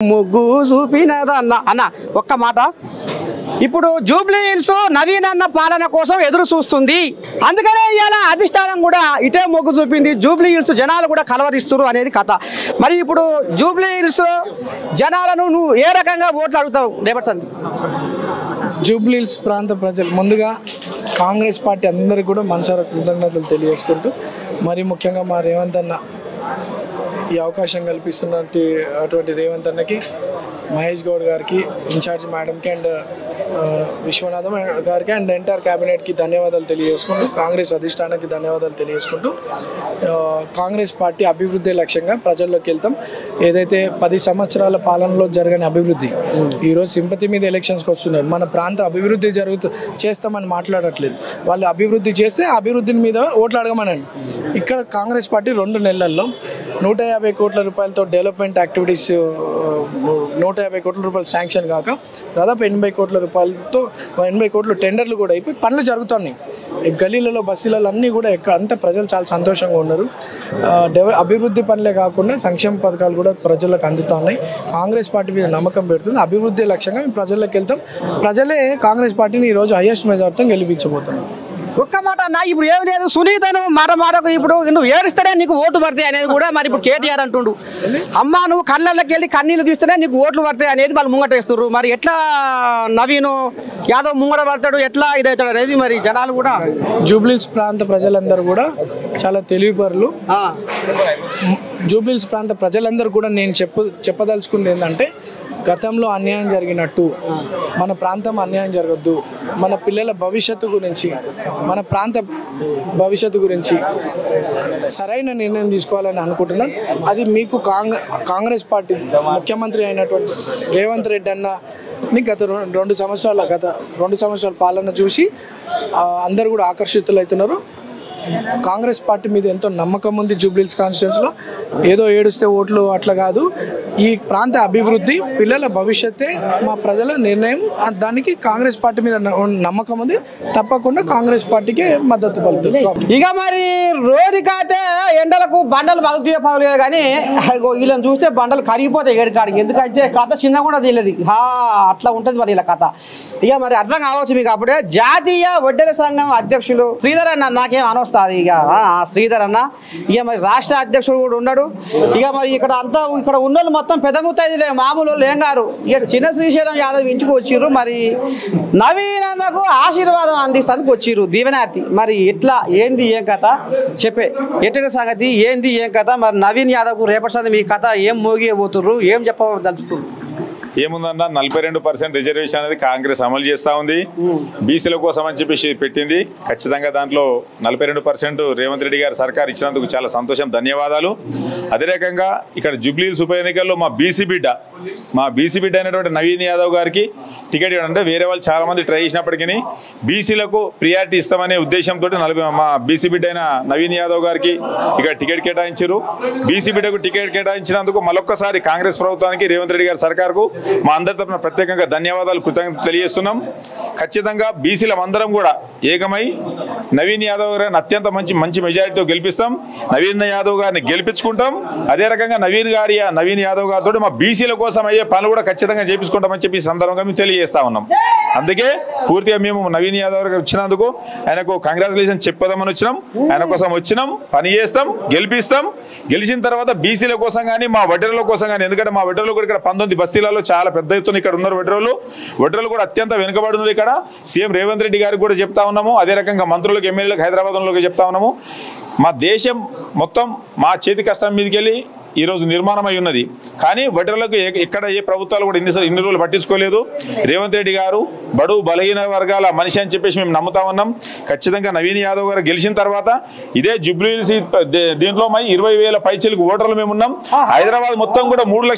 ముగ్గు చూపినదన్న అన్న ఒక్క మాట ఇప్పుడు జూబ్లీ హిల్స్ నవీన్ అన్న పాలన కోసం ఎదురు చూస్తుంది. అందుకనే ఇవాళ అధిష్టానం కూడా ఇటే మొగ్గు చూపింది. జూబ్లీ హిల్స్ జనాలు కూడా కలవరిస్తున్నారు అనేది కథ. మరి ఇప్పుడు జూబ్లీ హిల్స్ జనాలను నువ్వు ఏ రకంగా ఓట్లు అడుగుతావు రేపటి సంది? జూబ్లీ హిల్స్ ప్రాంత ప్రజలు ముందుగా కాంగ్రెస్ పార్టీ అందరికీ కూడా మనసారా కృతజ్ఞతలు తెలియజేసుకుంటూ మరి ముఖ్యంగా మా రేవంత్ అన్న ఈ అవకాశం కల్పిస్తున్నట్టు అటువంటి రేవంత్ అన్నకి, మహేష్ గౌడ్ గారికి, ఇన్ఛార్జ్ మేడంకి అండ్ విశ్వనాథం గారికి అండ్ ఎంటైర్ క్యాబినెట్కి ధన్యవాదాలు తెలియజేసుకుంటూ, కాంగ్రెస్ అధిష్టానానికి ధన్యవాదాలు తెలియజేసుకుంటూ కాంగ్రెస్ పార్టీ అభివృద్ధి లక్ష్యంగా ప్రజల్లోకి వెళ్తాం. ఏదైతే 10 సంవత్సరాల పాలనలో జరగని అభివృద్ధి ఈరోజు సింపతి మీద ఎలక్షన్స్కి వస్తున్నారు. మన ప్రాంత అభివృద్ధి చేస్తామని మాట్లాడట్లేదు. వాళ్ళు అభివృద్ధి చేస్తే అభివృద్ధిని మీద ఓట్లు అడగమనండి. ఇక్కడ కాంగ్రెస్ పార్టీ 2 నెలల్లో 150 కోట్ల రూపాయలతో డెవలప్మెంట్ యాక్టివిటీస్ 150 కోట్ల రూపాయలు శాంక్షన్ కాక దాదాపు 80 కోట్ల రూపాయలతో 80 కోట్ల టెండర్లు కూడా అయిపోయి పనులు జరుగుతున్నాయి. గల్లీలలో బస్సులలో అన్నీ కూడా ఎక్కడ అంతా ప్రజలు చాలా సంతోషంగా ఉన్నారు. అభివృద్ధి పనులే కాకుండా సంక్షేమ పథకాలు కూడా ప్రజలకు అందుతున్నాయి. కాంగ్రెస్ పార్టీ మీద నమ్మకం పెడుతుంది. అభివృద్ధి లక్ష్యంగా మేము ప్రజల్లోకి వెళ్తాం. ప్రజలే కాంగ్రెస్ పార్టీని ఈరోజు హైయెస్ట్ మెజార్టీతో గెలిపించబోతున్నారు. ఒక్క మాట అన్న, ఇప్పుడు ఏమి లేదు సునీతను మాటకు ఇప్పుడు నువ్వు ఏడిస్తేనే నీకు ఓటు పడతాయి అనేది కూడా మరి ఇప్పుడు కేటీఆర్ అంటుండు. అమ్మ నువ్వు కళ్ళకి వెళ్ళి కన్నీళ్ళు తీస్తేనే నీకు ఓట్లు పడతాయి అనేది వాళ్ళు ముంగటేస్తున్నారు. మరి ఎట్లా నవీన్ యాదవ్ ముంగట పడతాడు, ఎట్లా ఇదవుతాడు అనేది మరి జనాలు కూడా. జూబ్లీ హిల్స్ ప్రాంత ప్రజలందరూ కూడా చాలా తెలివిపరులు. జూబ్లీ హిల్స్ ప్రాంత ప్రజలందరూ కూడా నేను చెప్పదలుచుకుంది ఏంటంటే, గతంలో అన్యాయం జరిగినట్టు మన ప్రాంతం అన్యాయం జరగద్దు. మన పిల్లల భవిష్యత్తు గురించి, మన ప్రాంత భవిష్యత్తు గురించి సరైన నిర్ణయం తీసుకోవాలని అనుకుంటున్నాను. అది మీకు కాంగ్రెస్ పార్టీ ముఖ్యమంత్రి అయినటువంటి రేవంత్ రెడ్డి అన్నని గత 2 సంవత్సరాల పాలన చూసి అందరూ కూడా ఆకర్షితులు అవుతున్నారు. కాంగ్రెస్ పార్టీ మీద ఎంతో నమ్మకం ఉంది. జూబ్లీ హిల్స్ కాన్స్టిట్యున్సీలో ఏదో ఏడుస్తే ఓట్లు అట్లా కాదు. ఈ ప్రాంత అభివృద్ధి, పిల్లల భవిష్యత్తే మా ప్రజల నిర్ణయం. దానికి కాంగ్రెస్ పార్టీ మీద నమ్మకం ఉంది. తప్పకుండా కాంగ్రెస్ పార్టీకి మద్దతు పలుకుతుంది. ఇక మరి రోడ్డుకైతే ఎండలకు బండలు పగులుగా కానీ వీళ్ళని చూస్తే బండలు కరిగిపోతాయి ఏడుకాడికి. ఎందుకంటే కథ చిన్న కూడా తెలియదు. అట్లా ఉంటుంది మరి ఇలా కథ. ఇక మరి అర్థం కావచ్చు మీకు. అప్పుడే జాతీయ వడ్డెర సంఘం అధ్యక్షులు శ్రీధర్ అన్న నాకేం అనొస్తుంది ఇక శ్రీధర్ అన్న. ఇక మరి రాష్ట్ర అధ్యక్షుడు కూడా ఉన్నాడు. ఇక మరి ఇక్కడ ఉన్నోళ్ళు మొత్తం పెద్ద ముత్తైదులే, మామూలు ఏం గారు. ఇక చిన్న శ్రీశైలం యాదవ్ ఇంటికి వచ్చిర్రు. మరి నవీన్ అన్నకు ఆశీర్వాదం అందిస్తానికి వచ్చిర్రు, దీవెనార్థి. మరి ఎట్లా ఏంది ఏం కథ చెప్పే ఎట్టిన సంగతి ఏంది ఏం కథ? మరి నవీన్ యాదవ్కు రేపటి సంది మీ కథ ఏం మోగిపోతుర్రు, ఏం చెప్పదలుచుకున్నారు? ఏముందన్నా 42% రిజర్వేషన్ అనేది కాంగ్రెస్ అమలు చేస్తూ ఉంది. బీసీల కోసం అని చెప్పేసి పెట్టింది. ఖచ్చితంగా దాంట్లో 42% రేవంత్ రెడ్డి గారు సర్కార్ ఇచ్చినందుకు చాలా సంతోషం, ధన్యవాదాలు. అదే రకంగా ఇక్కడ జూబ్లీ హిల్స్ ఉప ఎన్నికల్లో మా బీసీ బిడ్డ అయినటువంటి నవీన్ యాదవ్ గారికి టికెట్ ఇవ్వడం, అంటే వేరే వాళ్ళు చాలా మంది ట్రై చేసినప్పటికీ బీసీలకు ప్రియారిటీ ఇస్తామనే ఉద్దేశంతో మా బీసీ బిడ్డ అయిన నవీన్ యాదవ్ గారికి ఇక్కడ టికెట్ కేటాయించారు. బీసీ బిడ్డకు టికెట్ కేటాయించినందుకు మరొక్కసారి కాంగ్రెస్ ప్రభుత్వానికి, రేవంత్ రెడ్డి గారి సర్కార్కు మా అందరి తరఫున ప్రత్యేకంగా ధన్యవాదాలు, కృతజ్ఞతలు తెలియజేస్తున్నాం. ఖచ్చితంగా బీసీలం అందరం కూడా ఏకమై నవీన్ యాదవ్ గారిని అత్యంత మంచి మెజారిటీతో గెలిపిస్తాం. నవీన్ యాదవ్ గారిని గెలిపించుకుంటాం. అదే రకంగా నవీన్ యాదవ్ గారితో మా బీసీల కోసం అయ్యే పనులు కూడా ఖచ్చితంగా చేపించుకుంటామని చెప్పి సందర్భంగా మేము తెలియజేస్తా ఉన్నాం. అందుకే పూర్తిగా మేము నవీన్ యాదవ్ గారు వచ్చినందుకు ఆయనకు కంగ్రాచులేషన్ చెప్పదామని వచ్చినాం. ఆయన కోసం వచ్చినాం, పని చేస్తాం, గెలిపిస్తాం. గెలిచిన తర్వాత బీసీల కోసం కానీ మా వడ్డెరల కోసం కానీ, ఎందుకంటే మా వడ్డెరలు కూడా ఇక్కడ 19 బస్తీలలో చాలా పెద్ద ఎత్తున ఇక్కడ ఉన్నారు. వడ్డెరలు కూడా అత్యంత వెనుకబడి ఉన్నారు. ఇక్కడ సీఎం రేవంత్ రెడ్డి గారికి కూడా చెప్తా ఉన్నాము. అదే రకంగా మంత్రులకు, ఎమ్మెల్యేలకు, హైదరాబాద్లోకి చెప్తా ఉన్నాము. మా దేశం మొత్తం మా చేతి కష్టం మీదకి వెళ్ళి ఈరోజు నిర్మాణం అయి ఉన్నది. కానీ వడ్డెరలకు ఎక్కడ ఏ ప్రభుత్వాలు కూడా ఇన్ని రోజులు పట్టించుకోలేదు. రేవంత్ రెడ్డి గారు బడుగు బలహీన వర్గాల మనిషి అని చెప్పేసి మేము నమ్ముతా ఉన్నాం. ఖచ్చితంగా నవీన్ యాదవ్ గారు గెలిచిన తర్వాత ఇదే జూబ్లీ హిల్స్ దీంట్లో 20,000 పైచీలకు ఓటర్లు మేము ఉన్నాం. హైదరాబాద్ మొత్తం కూడా 3